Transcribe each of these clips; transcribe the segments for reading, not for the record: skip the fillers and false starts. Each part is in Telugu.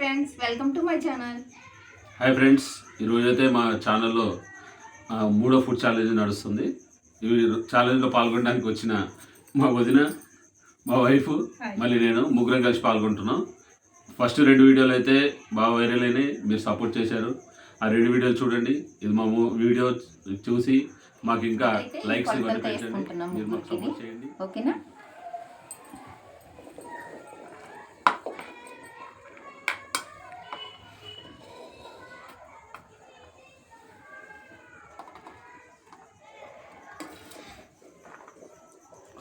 Friends, welcome to my channel. Hi friends, ఈరోజైతే మా ఛానల్లో మూడో ఫుడ్ ఛాలెంజ్ నడుస్తుంది. ఈ ఛాలెంజ్లో పాల్గొనడానికి వచ్చిన మా వదిన, మా వైఫ్, మళ్ళీ నేను ముగ్గురం కలిసి పాల్గొంటున్నాం. ఫస్ట్ 2 వీడియోలు అయితే బాగా వైరల్ అయినాయి, మీరు సపోర్ట్ చేశారు. ఆ 2 వీడియోలు చూడండి. ఇది మా వీడియో చూసి మాకు ఇంకా లైక్స్ ఇవ్వండి, పెంచండి, మీరు మాకు సపోర్ట్ చేయండి. ఓకేనా?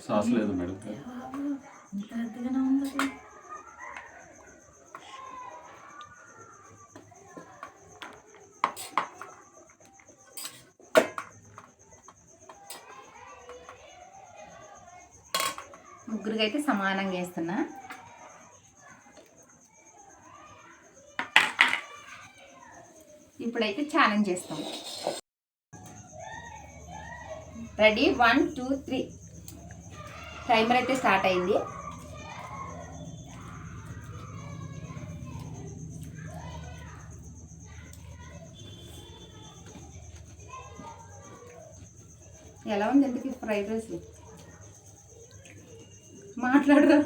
సాస్ లేదు మేడం. ముగ్గురికి అయితే సమానంగా వేస్తున్నా. ఇప్పుడైతే ఛాలెంజ్ చేస్తాం. రెడీ? 1 2 3. టైమర్ అయితే స్టార్ట్ అయింది. ఎలా ఉంది ఎందుకు ఫ్రైడ్ రైస్? మాట్లాడరా.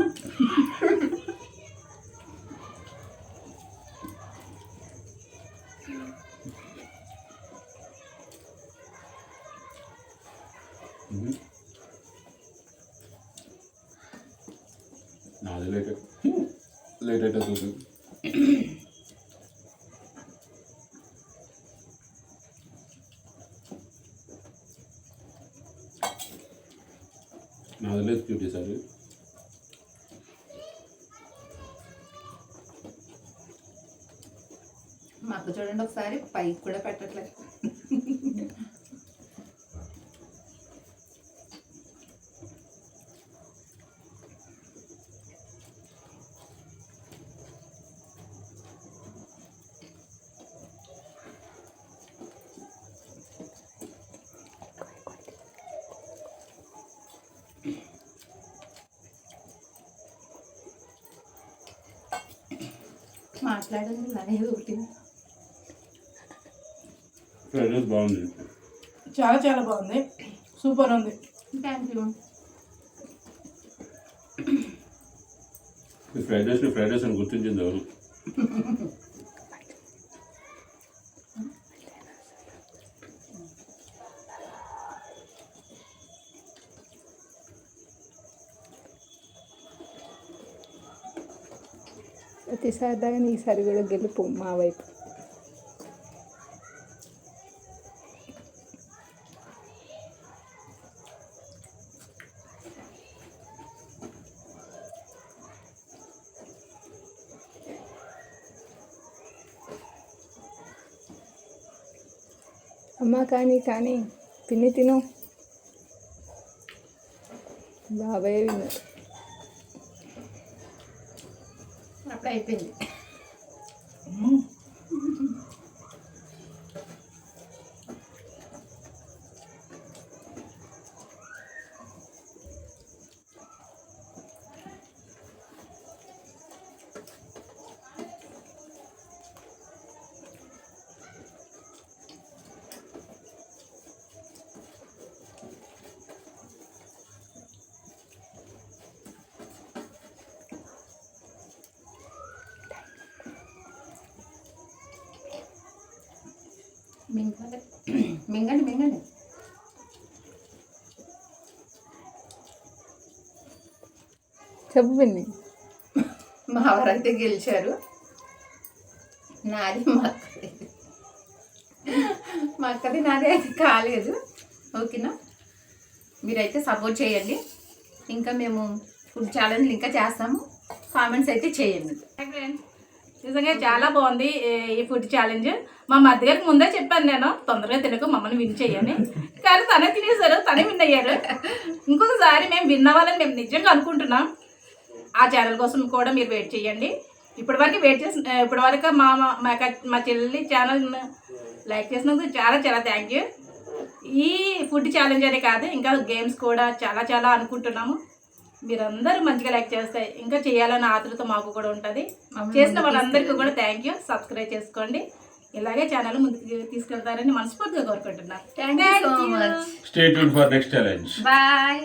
నాది లేట్ అయితే చూసి నాది లేదు క్యూటీ సార్. మాకు చూడండి ఒకసారి, పైకి కూడా పెట్టట్లేదు. మాట్లాడండి, నాది ఒకటి. ఫ్రైడ్ రైస్ బాగుంది, చాలా చాలా బాగుంది, సూపర్ ఉంది. Thank you. ఫ్రైడ్ రైస్ అని గుర్తించింది ఎవరు? ప్రతిసారి దాకా ఈసారి కూడా గెలుపు మా వైపు. అమ్మ కానీ పిన్ని తిను. బాబాయ్ విన్నారు. అప్పుడు అయిపోయింది. మింగండి. చెప్పు పిన్ని. మా వారైతే గెలిచారు. నాది మా అక్కది నాది అయితే కాలేదు. ఓకేనా? మీరైతే సపోర్ట్ చేయండి. ఇంకా మేము ఫుడ్ ఛాలెంజ్ ఇంకా చేస్తాము. కామెంట్స్ అయితే చేయండి. ఫ్రెండ్స్, నిజంగా చాలా బాగుంది ఈ ఫుడ్ ఛాలెంజ్. మా మధ్య గారికి ముందే చెప్పాను, నేను తొందరగా తినకు, మమ్మల్ని విన్ చేయని. కానీ తనే తినేశారు, తనే విన్ అయ్యారు. ఇంకొకసారి మేము విన్ అవ్వాలని మేము నిజంగా అనుకుంటున్నాం. ఆ ఛానల్ కోసం కూడా మీరు వెయిట్ చేయండి. ఇప్పటివరకు మా చెల్లి ఛానల్ లైక్ చేసినందుకు చాలా చాలా థ్యాంక్ యూ. ఈ ఫుడ్ ఛాలెంజ్ అనే కాదు, ఇంకా గేమ్స్ కూడా చాలా చాలా అనుకుంటున్నాము. మీరందరూ మంచిగా లైక్ చేస్తే ఇంకా చేయాలన్న ఆతృత మాకు కూడా ఉంటుంది. చేసిన వాళ్ళందరికీ కూడా థ్యాంక్ యూ. సబ్స్క్రైబ్ చేసుకోండి. ఇలాగే ఛానల్ ముందుకు తీసుకెళ్తారని మనస్ఫూర్తిగా కోరుకుంటున్నాను. Thank you so much. Stay tuned for next challenge. Bye.